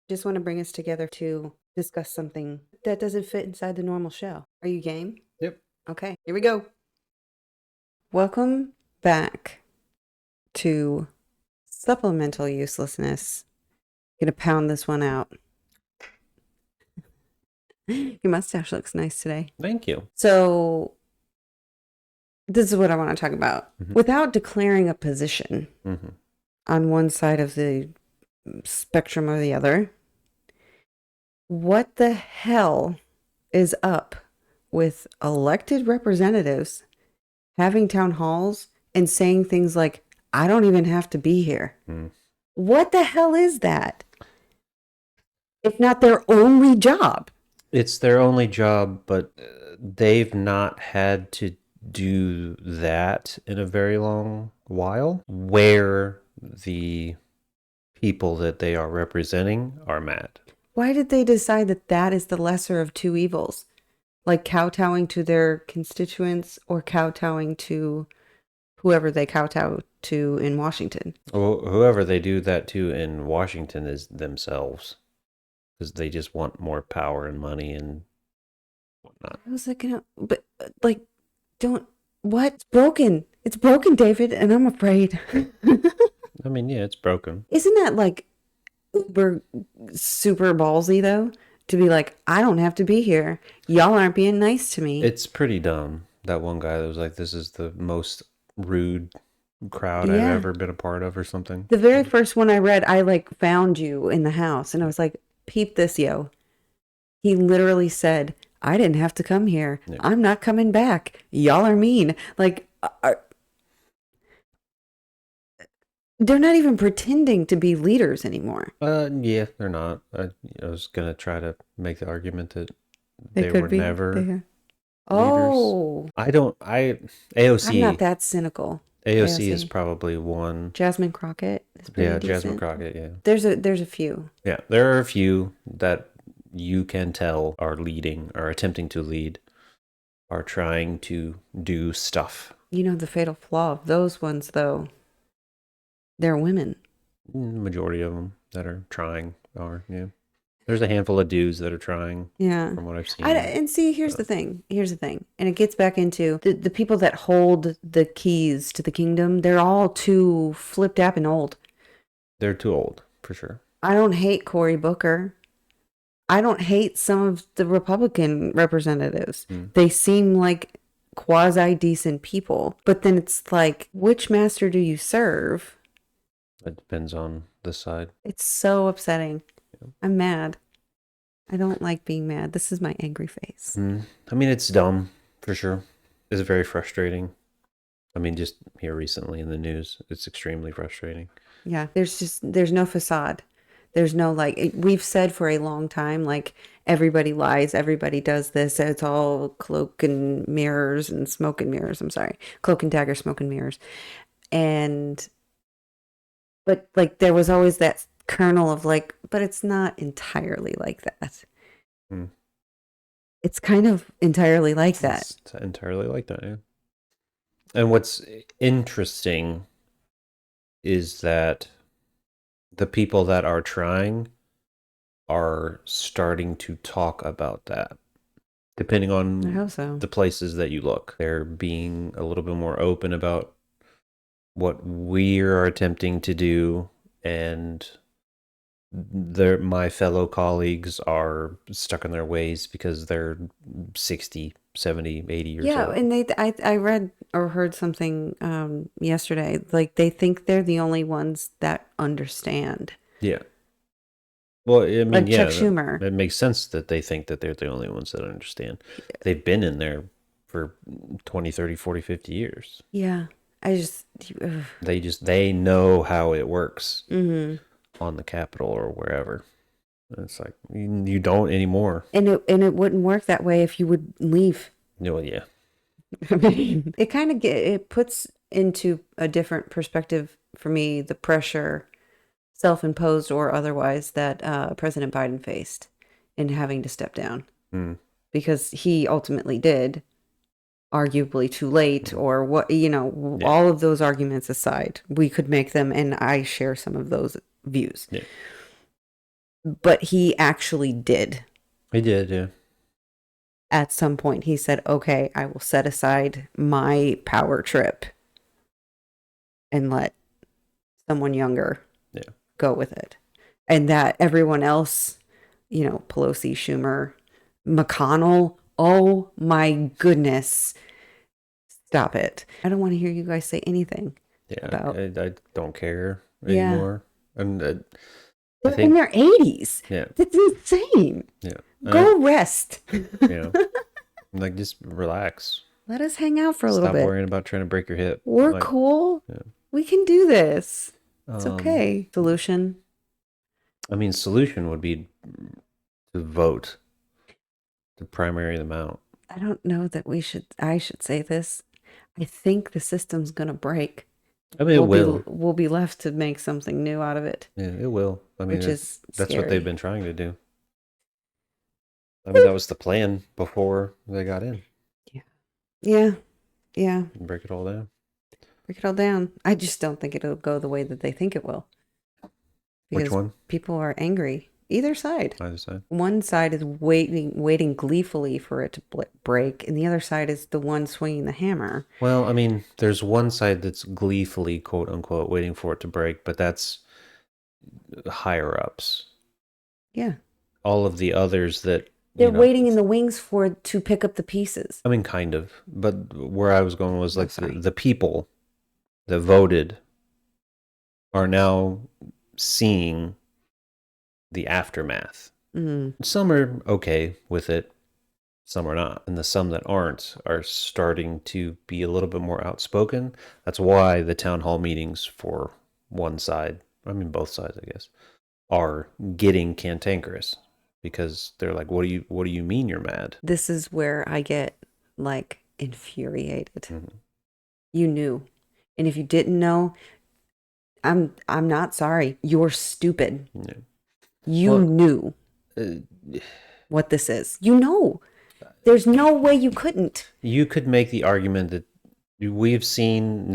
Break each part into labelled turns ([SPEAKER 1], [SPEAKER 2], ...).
[SPEAKER 1] Just want to bring us together to discuss something that doesn't fit inside the normal show. Are you game?
[SPEAKER 2] Yep.
[SPEAKER 1] Okay, here we go. Welcome back to Supplemental Uselessness. Gonna pound this one out. Your mustache looks nice today.
[SPEAKER 2] Thank you.
[SPEAKER 1] So, this is what I want to talk about. Without declaring a position on one side of the spectrum or the other, what the hell is up with elected representatives having town halls and saying things like, I don't even have to be here? What the hell is that? If not their only job.
[SPEAKER 2] It's their only job, but they've not had to do that in a very long while, where the people that they are representing are mad.
[SPEAKER 1] Why did they decide that that is the lesser of two evils? Like kowtowing to their constituents or kowtowing to whoever they kowtow to in Washington?
[SPEAKER 2] Well, whoever they do that to in Washington is themselves, because they just want more power and money and whatnot.
[SPEAKER 1] I was like, but like, what? It's broken. It's broken, David, and I'm afraid.
[SPEAKER 2] I mean, yeah, it's broken.
[SPEAKER 1] Isn't that like super ballsy though? To be like, I don't have to be here. Y'all aren't being nice to me.
[SPEAKER 2] It's pretty dumb. That one guy that was like, this is the most rude crowd I've ever been a part of or something.
[SPEAKER 1] The very first one I read, I like found you in the house and I was like, peep this, yo. He literally said, I didn't have to come here. Yeah. I'm not coming back. Y'all are mean. Like, they're not even pretending to be leaders anymore.
[SPEAKER 2] Yeah, they're not. I was gonna try to make the argument that they were never leaders.
[SPEAKER 1] Oh,
[SPEAKER 2] AOC.
[SPEAKER 1] I'm not that cynical.
[SPEAKER 2] AOC is probably one.
[SPEAKER 1] Jasmine Crockett is pretty decent.
[SPEAKER 2] Jasmine Crockett. Yeah.
[SPEAKER 1] There's a few.
[SPEAKER 2] Yeah, there are a few that you can tell are leading, are attempting to lead, are trying to do stuff.
[SPEAKER 1] You know the fatal flaw of those ones, though. They're women.
[SPEAKER 2] The majority of them that are trying are, yeah. There's a handful of dudes that are trying. Yeah. From what I've seen.
[SPEAKER 1] And see, here's the thing. And it gets back into the people that hold the keys to the kingdom. They're all too flipped up and old.
[SPEAKER 2] They're too old, for sure.
[SPEAKER 1] I don't hate Cory Booker. I don't hate some of the Republican representatives. They seem like quasi-decent people. But then it's like, which master do you serve?
[SPEAKER 2] It depends on the side.
[SPEAKER 1] It's so upsetting. Yeah. I'm mad. I don't like being mad. This is my angry face.
[SPEAKER 2] I mean, it's dumb, for sure. It's very frustrating. I mean, just here recently in the news, it's extremely frustrating.
[SPEAKER 1] Yeah, there's no facade. There's no, like, we've said for a long time, like, everybody lies, everybody does this. It's all cloak and mirrors and smoke and mirrors. I'm sorry. Cloak and dagger, smoke and mirrors. But, like, there was always that kernel of, like, but it's not entirely like that. It's kind of entirely like that.
[SPEAKER 2] It's entirely like that, yeah. And what's interesting is that the people that are trying are starting to talk about that. Depending on the places that you look. They're being a little bit more open about what we are attempting to do, and my fellow colleagues are stuck in their ways because they're 60, 70, 80 years old.
[SPEAKER 1] Yeah, and I read or heard something yesterday, like they think they're the only ones that understand.
[SPEAKER 2] Yeah. Well, I mean,
[SPEAKER 1] like Chuck Schumer.
[SPEAKER 2] It makes sense that they think that they're the only ones that understand. They've been in there for 20, 30, 40, 50 years.
[SPEAKER 1] Yeah.
[SPEAKER 2] They know how it works on the Capitol or wherever. And it's like, you don't anymore.
[SPEAKER 1] And it wouldn't work that way if you would leave.
[SPEAKER 2] No, yeah.
[SPEAKER 1] I mean, it kind of it puts into a different perspective for me the pressure, self-imposed or otherwise, that President Biden faced in having to step down. Because he ultimately did. Arguably too late, or what, all of those arguments aside, we could make them, and I share some of those views. Yeah. but he actually did.
[SPEAKER 2] He did, yeah.
[SPEAKER 1] At some point, he said, okay, I will set aside my power trip and let someone younger go with it. And that everyone else, Pelosi, Schumer, McConnell, oh my goodness, stop it. I don't want to hear you guys say anything.
[SPEAKER 2] Yeah, I don't care
[SPEAKER 1] Yeah.
[SPEAKER 2] anymore. And
[SPEAKER 1] They're in their 80s.
[SPEAKER 2] Yeah.
[SPEAKER 1] That's insane.
[SPEAKER 2] Yeah.
[SPEAKER 1] Go rest.
[SPEAKER 2] Like, just relax.
[SPEAKER 1] Let us hang out for a little bit.
[SPEAKER 2] Stop worrying about trying to break your hip.
[SPEAKER 1] We're cool. Yeah. We can do this. It's okay. Solution?
[SPEAKER 2] I mean, solution would be to vote to primary them out.
[SPEAKER 1] I don't know that I should say this. I think the system's going to break.
[SPEAKER 2] I mean, it will.
[SPEAKER 1] We'll be left to make something new out of it.
[SPEAKER 2] Yeah, it will. I mean,
[SPEAKER 1] that's
[SPEAKER 2] what they've been trying to do. I mean, that was the plan before they got in.
[SPEAKER 1] Yeah. Yeah.
[SPEAKER 2] Break it all down.
[SPEAKER 1] Break it all down. I just don't think it'll go the way that they think it will.
[SPEAKER 2] Which one?
[SPEAKER 1] People are angry. Either side.
[SPEAKER 2] Either side.
[SPEAKER 1] One side is waiting gleefully for it to break, and the other side is the one swinging the hammer.
[SPEAKER 2] Well, I mean, there's one side that's gleefully, quote unquote, waiting for it to break, but that's higher ups.
[SPEAKER 1] Yeah.
[SPEAKER 2] All of the others that
[SPEAKER 1] they're waiting in the wings for it to pick up the pieces.
[SPEAKER 2] I mean, kind of, but where I was going was like the people that voted are now seeing the aftermath. Mm-hmm. Some are okay with it, some are not. And the some that aren't are starting to be a little bit more outspoken. That's why the town hall meetings for one side, I mean both sides, I guess, are getting cantankerous. Because they're like, what do you mean you're mad?
[SPEAKER 1] This is where I get like infuriated. Mm-hmm. You knew. And if you didn't know, I'm not sorry. You're stupid. Yeah. You knew what this is. You know. There's no way you couldn't.
[SPEAKER 2] You could make the argument that we've seen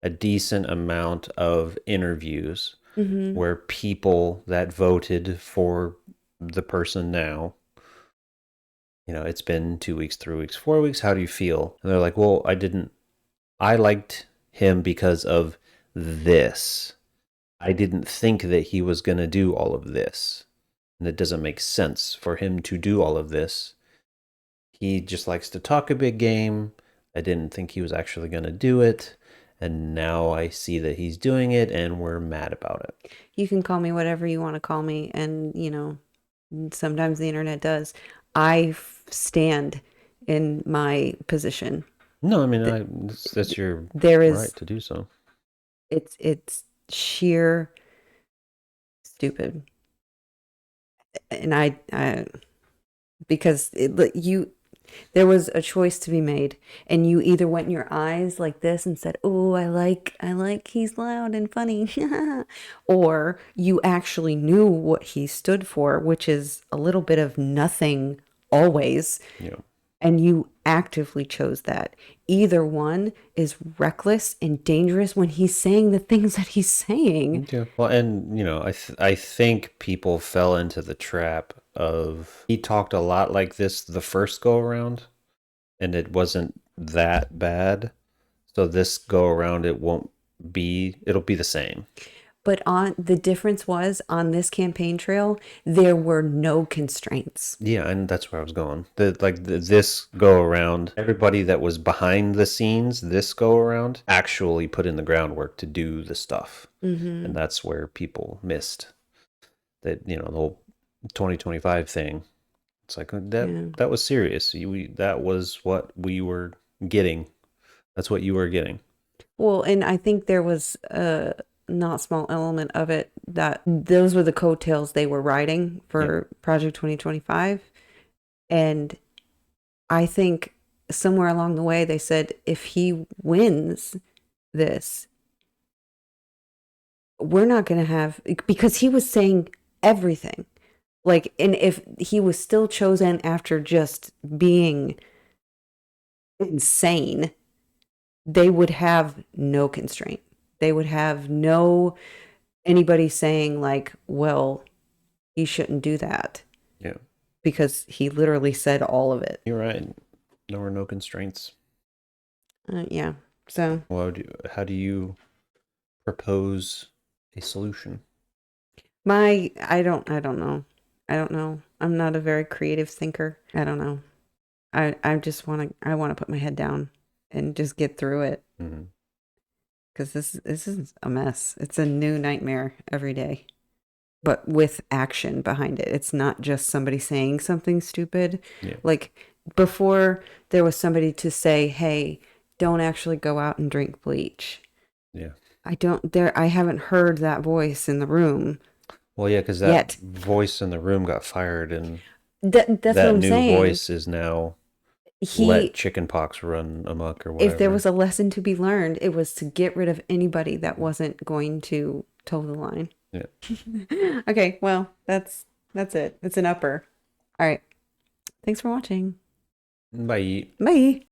[SPEAKER 2] a decent amount of interviews mm-hmm. where people that voted for the person now, it's been 2 weeks, 3 weeks, 4 weeks. How do you feel? And they're like, well, I liked him because of this. I didn't think that he was going to do all of this. And it doesn't make sense for him to do all of this. He just likes to talk a big game. I didn't think he was actually going to do it. And now I see that he's doing it and we're mad about it.
[SPEAKER 1] You can call me whatever you want to call me. And, sometimes the internet does. I stand in my position.
[SPEAKER 2] No, I mean, that's your right to do so.
[SPEAKER 1] It's sheer stupid. And I because there was a choice to be made, and you either went in your eyes like this and said, oh, I like he's loud and funny, or you actually knew what he stood for, which is a little bit of nothing always. Yeah. And you actively chose that. Either one is reckless and dangerous when he's saying the things that he's saying.
[SPEAKER 2] Yeah. Well, and, I think people fell into the trap of, he talked a lot like this the first go around, and it wasn't that bad. So this go around, it'll be the same.
[SPEAKER 1] But the difference was on this campaign trail, there were no constraints.
[SPEAKER 2] Yeah, and that's where I was going. This go around, everybody that was behind the scenes, this go around, actually put in the groundwork to do the stuff. Mm-hmm. And that's where people missed that, the whole 2025 thing. It's like that was serious. That was what we were getting. That's what you were getting.
[SPEAKER 1] Well, and I think there was not small element of it that those were the coattails they were riding for Project 2025. And I think somewhere along the way they said, if he wins this, we're not going to have, because he was saying everything. Like, and if he was still chosen after just being insane, they would have no constraint. They would have no anybody saying like, well, he shouldn't do that.
[SPEAKER 2] Yeah.
[SPEAKER 1] Because he literally said all of it.
[SPEAKER 2] You're right. There were no constraints.
[SPEAKER 1] Yeah. So
[SPEAKER 2] how do you propose a solution?
[SPEAKER 1] I don't know. I don't know. I'm not a very creative thinker. I don't know. I just want to put my head down and just get through it.
[SPEAKER 2] Mm-hmm.
[SPEAKER 1] Because this is a mess. It's a new nightmare every day, but with action behind it. It's not just somebody saying something stupid.
[SPEAKER 2] Yeah.
[SPEAKER 1] Like before, there was somebody to say, "Hey, don't actually go out and drink bleach."
[SPEAKER 2] Yeah.
[SPEAKER 1] I haven't heard that voice in the room.
[SPEAKER 2] Well, yeah, because that voice in the room got fired, and
[SPEAKER 1] that's what I'm
[SPEAKER 2] new
[SPEAKER 1] saying.
[SPEAKER 2] Voice is now let chickenpox run amok or whatever.
[SPEAKER 1] If there was a lesson to be learned, it was to get rid of anybody that wasn't going to toe the line.
[SPEAKER 2] Yeah.
[SPEAKER 1] Okay, well, that's it. It's an upper. All right. Thanks for watching.
[SPEAKER 2] Bye.
[SPEAKER 1] Bye.